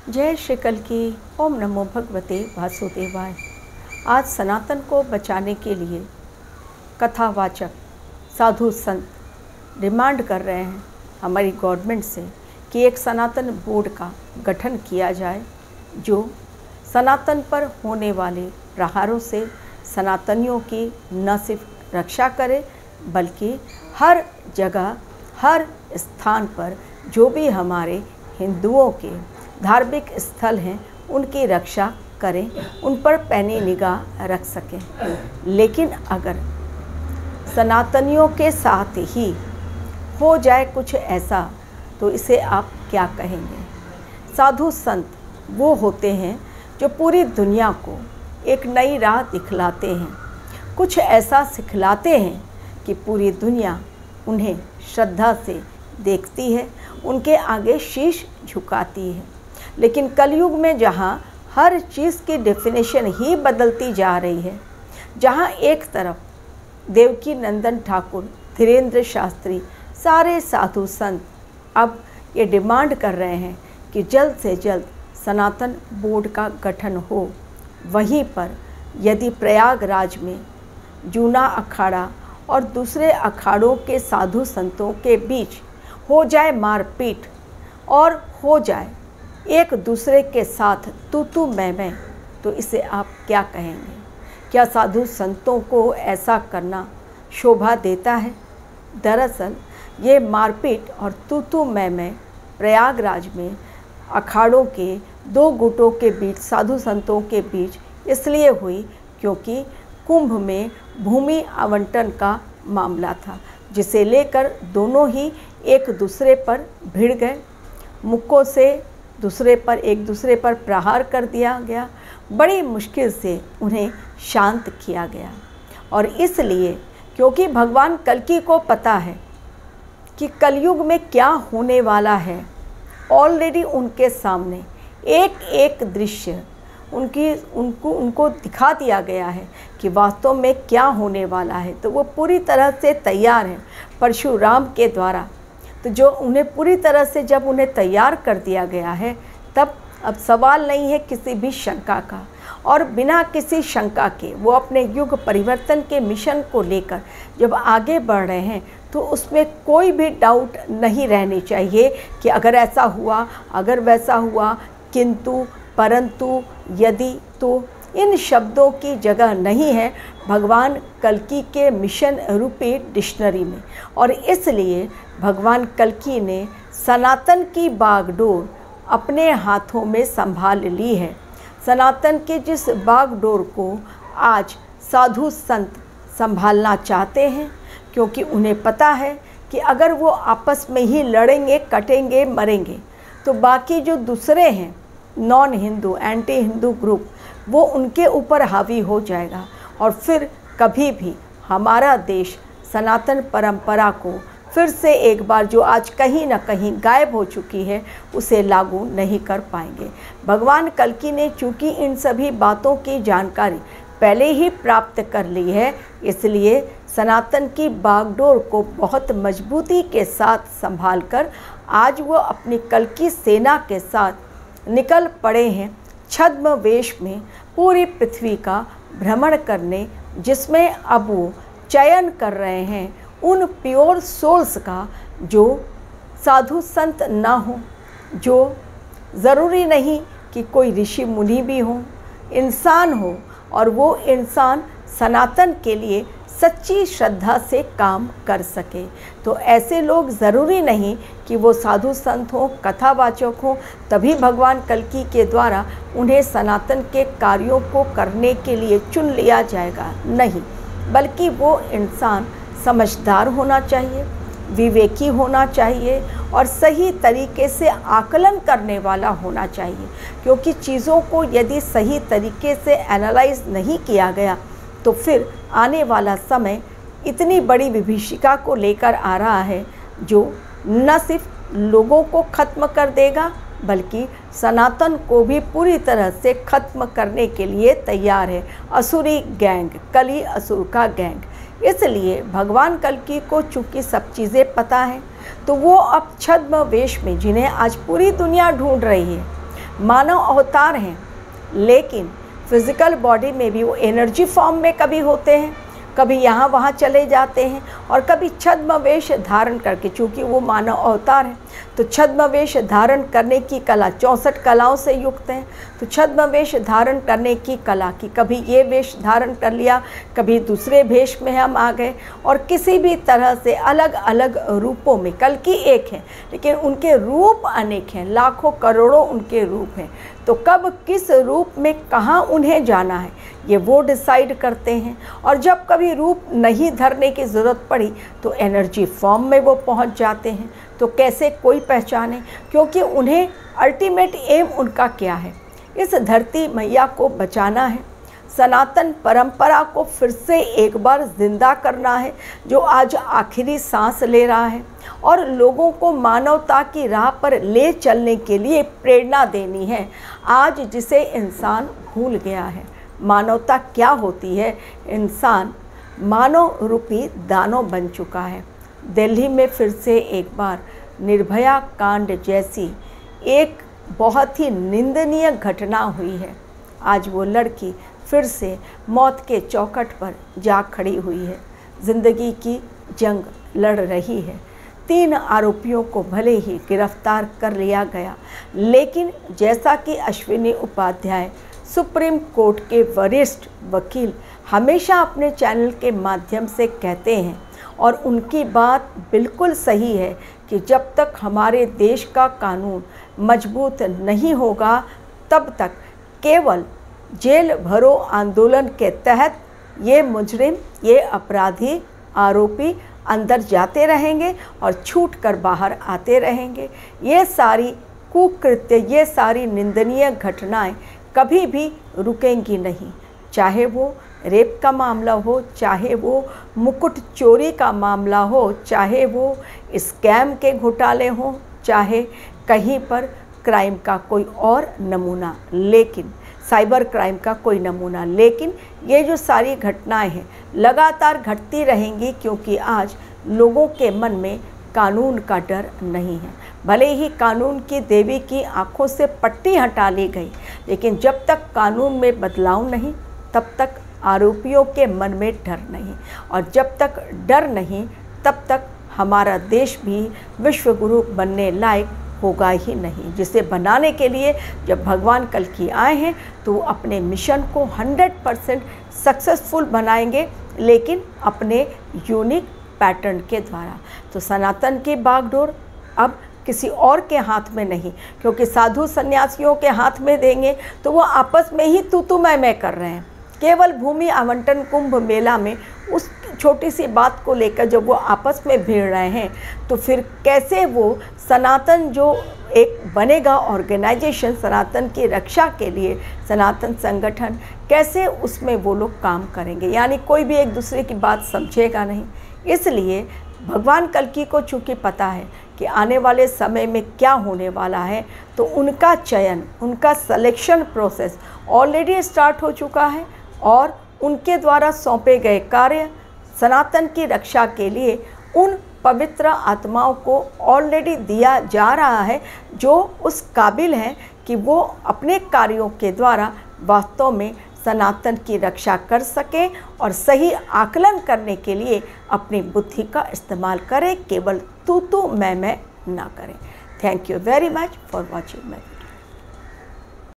जय श्री कल्कि। ओम नमो भगवते वासुदेवाय। आज सनातन को बचाने के लिए कथावाचक साधु संत डिमांड कर रहे हैं हमारी गवर्नमेंट से कि एक सनातन बोर्ड का गठन किया जाए जो सनातन पर होने वाले प्रहारों से सनातनियों की न सिर्फ रक्षा करे बल्कि हर जगह हर स्थान पर जो भी हमारे हिंदुओं के धार्मिक स्थल हैं उनकी रक्षा करें, उन पर पैनी निगाह रख सकें। लेकिन अगर सनातनियों के साथ ही हो जाए कुछ ऐसा तो इसे आप क्या कहेंगे? साधु संत वो होते हैं जो पूरी दुनिया को एक नई राह दिखलाते हैं, कुछ ऐसा सिखलाते हैं कि पूरी दुनिया उन्हें श्रद्धा से देखती है, उनके आगे शीश झुकाती है। लेकिन कलयुग में जहाँ हर चीज़ की डेफिनेशन ही बदलती जा रही है, जहाँ एक तरफ देवकी नंदन ठाकुर, धीरेन्द्र शास्त्री, सारे साधु संत अब ये डिमांड कर रहे हैं कि जल्द से जल्द सनातन बोर्ड का गठन हो। वहीं पर यदि प्रयागराज में जूना अखाड़ा और दूसरे अखाड़ों के साधु संतों के बीच हो जाए मारपीट और हो जाए एक दूसरे के साथ तू मैं, तो इसे आप क्या कहेंगे? क्या साधु संतों को ऐसा करना शोभा देता है? दरअसल ये मारपीट और तू मैं प्रयागराज में अखाड़ों के दो गुटों के बीच, साधु संतों के बीच इसलिए हुई क्योंकि कुंभ में भूमि आवंटन का मामला था, जिसे लेकर दोनों ही एक दूसरे पर भिड़ गए। मुक्कों से एक दूसरे पर प्रहार कर दिया गया। बड़ी मुश्किल से उन्हें शांत किया गया। और इसलिए क्योंकि भगवान कल्कि को पता है कि कलयुग में क्या होने वाला है, ऑलरेडी उनके सामने एक एक दृश्य उनको दिखा दिया गया है कि वास्तव में क्या होने वाला है। तो वो पूरी तरह से तैयार हैं परशुराम के द्वारा। तो जो उन्हें पूरी तरह से जब उन्हें तैयार कर दिया गया है, तब अब सवाल नहीं है किसी भी शंका का। और बिना किसी शंका के वो अपने युग परिवर्तन के मिशन को लेकर जब आगे बढ़ रहे हैं, तो उसमें कोई भी डाउट नहीं रहनी चाहिए कि अगर ऐसा हुआ, अगर वैसा हुआ, किंतु, परंतु, यदि, तो इन शब्दों की जगह नहीं है भगवान कल्कि के मिशन रूपी डिक्शनरी में। और इसलिए भगवान कल्कि ने सनातन की बागडोर अपने हाथों में संभाल ली है। सनातन के जिस बागडोर को आज साधु संत संभालना चाहते हैं, क्योंकि उन्हें पता है कि अगर वो आपस में ही लड़ेंगे, कटेंगे, मरेंगे, तो बाकी जो दूसरे हैं non Hindu, anti Hindu group, वो उनके ऊपर हावी हो जाएगा। और फिर कभी भी हमारा देश सनातन परंपरा को फिर से एक बार, जो आज कहीं ना कहीं गायब हो चुकी है, उसे लागू नहीं कर पाएंगे। भगवान कल्कि ने चूँकि इन सभी बातों की जानकारी पहले ही प्राप्त कर ली है, इसलिए सनातन की बागडोर को बहुत मजबूती के साथ संभाल कर आज वो अपनी कल्कि सेना के साथ निकल पड़े हैं छद्म वेश में पूरी पृथ्वी का भ्रमण करने, जिसमें अब वो चयन कर रहे हैं उन प्योर सोल्स का जो साधु संत ना हो, जो ज़रूरी नहीं कि कोई ऋषि मुनि भी हो, इंसान हो, और वो इंसान सनातन के लिए सच्ची श्रद्धा से काम कर सके। तो ऐसे लोग ज़रूरी नहीं कि वो साधु संत हों, कथावाचक हों, तभी भगवान कल्कि के द्वारा उन्हें सनातन के कार्यों को करने के लिए चुन लिया जाएगा। नहीं, बल्कि वो इंसान समझदार होना चाहिए, विवेकी होना चाहिए और सही तरीके से आकलन करने वाला होना चाहिए। क्योंकि चीज़ों को यदि सही तरीके से एनालाइज नहीं किया गया, तो फिर आने वाला समय इतनी बड़ी विभीषिका को लेकर आ रहा है जो न सिर्फ लोगों को ख़त्म कर देगा, बल्कि सनातन को भी पूरी तरह से ख़त्म करने के लिए तैयार है। असुरी गैंग, कली असुर का गैंग। इसलिए भगवान कल्कि को चूँकि सब चीज़ें पता है, तो वो अब छद्म वेश में, जिन्हें आज पूरी दुनिया ढूंढ रही है, मानव अवतार हैं, लेकिन फिज़िकल बॉडी में भी वो एनर्जी फॉर्म में कभी होते हैं, कभी यहाँ वहाँ चले जाते हैं, और कभी छद्म वेश धारण करके, चूँकि वो मानव अवतार है तो छद्म वेश धारण करने की कला 64 कलाओं से युक्त हैं। तो छद्म वेश धारण करने की कला की, कभी ये वेश धारण कर लिया, कभी दूसरे वेश में हम आ गए, और किसी भी तरह से अलग अलग रूपों में, कल की एक है लेकिन उनके रूप अनेक हैं, लाखों करोड़ों उनके रूप हैं। तो कब किस रूप में कहाँ उन्हें जाना है ये वो डिसाइड करते हैं। और जब कभी रूप नहीं धरने की ज़रूरत पड़ी तो एनर्जी फॉर्म में वो पहुंच जाते हैं। तो कैसे कोई पहचाने, क्योंकि उन्हें अल्टीमेट एम उनका क्या है, इस धरती मैया को बचाना है, सनातन परंपरा को फिर से एक बार जिंदा करना है जो आज आखिरी सांस ले रहा है, और लोगों को मानवता की राह पर ले चलने के लिए प्रेरणा देनी है आज जिसे इंसान भूल गया है। मानवता क्या होती है, इंसान मानव रूपी दानव बन चुका है। दिल्ली में फिर से एक बार निर्भया कांड जैसी एक बहुत ही निंदनीय घटना हुई है। आज वो लड़की फिर से मौत के चौखट पर जा खड़ी हुई है, ज़िंदगी की जंग लड़ रही है। 3 आरोपियों को भले ही गिरफ्तार कर लिया गया, लेकिन जैसा कि अश्विनी उपाध्याय सुप्रीम कोर्ट के वरिष्ठ वकील हमेशा अपने चैनल के माध्यम से कहते हैं, और उनकी बात बिल्कुल सही है, कि जब तक हमारे देश का कानून मजबूत नहीं होगा तब तक केवल जेल भरो आंदोलन के तहत ये मुजरिम, ये अपराधी, आरोपी अंदर जाते रहेंगे और छूट कर बाहर आते रहेंगे। ये सारी कुकृत्य, ये सारी निंदनीय घटनाएं कभी भी रुकेंगी नहीं, चाहे वो रेप का मामला हो, चाहे वो मुकुट चोरी का मामला हो, चाहे वो स्कैम के घोटाले हो, चाहे कहीं पर क्राइम का कोई और नमूना, लेकिन साइबर क्राइम का कोई नमूना, लेकिन ये जो सारी घटनाएं हैं लगातार घटती रहेंगी, क्योंकि आज लोगों के मन में कानून का डर नहीं है। भले ही कानून की देवी की आंखों से पट्टी हटा ली गई, लेकिन जब तक कानून में बदलाव नहीं तब तक आरोपियों के मन में डर नहीं, और जब तक डर नहीं तब तक हमारा देश भी विश्व गुरु बनने लायक होगा ही नहीं, जिसे बनाने के लिए जब भगवान कल्कि आए हैं तो वो अपने मिशन को 100% सक्सेसफुल बनाएंगे, लेकिन अपने यूनिक पैटर्न के द्वारा। तो सनातन की बागडोर अब किसी और के हाथ में नहीं, क्योंकि साधु सन्यासियों के हाथ में देंगे तो वो आपस में ही तू मैं कर रहे हैं। केवल भूमि आवंटन कुंभ मेला में उस छोटी सी बात को लेकर जब वो आपस में भिड़ रहे हैं, तो फिर कैसे वो सनातन जो एक बनेगा ऑर्गेनाइजेशन सनातन की रक्षा के लिए, सनातन संगठन, कैसे उसमें वो लोग काम करेंगे, यानी कोई भी एक दूसरे की बात समझेगा नहीं। इसलिए भगवान कल्कि को चूँकि पता है कि आने वाले समय में क्या होने वाला है, तो उनका चयन, उनका सिलेक्शन प्रोसेस ऑलरेडी स्टार्ट हो चुका है, और उनके द्वारा सौंपे गए कार्य सनातन की रक्षा के लिए उन पवित्र आत्माओं को ऑलरेडी दिया जा रहा है, जो उस काबिल हैं कि वो अपने कार्यों के द्वारा वास्तव में सनातन की रक्षा कर सकें और सही आकलन करने के लिए अपनी बुद्धि का इस्तेमाल करें, केवल तू मैं ना करें। Thank you very much for watching my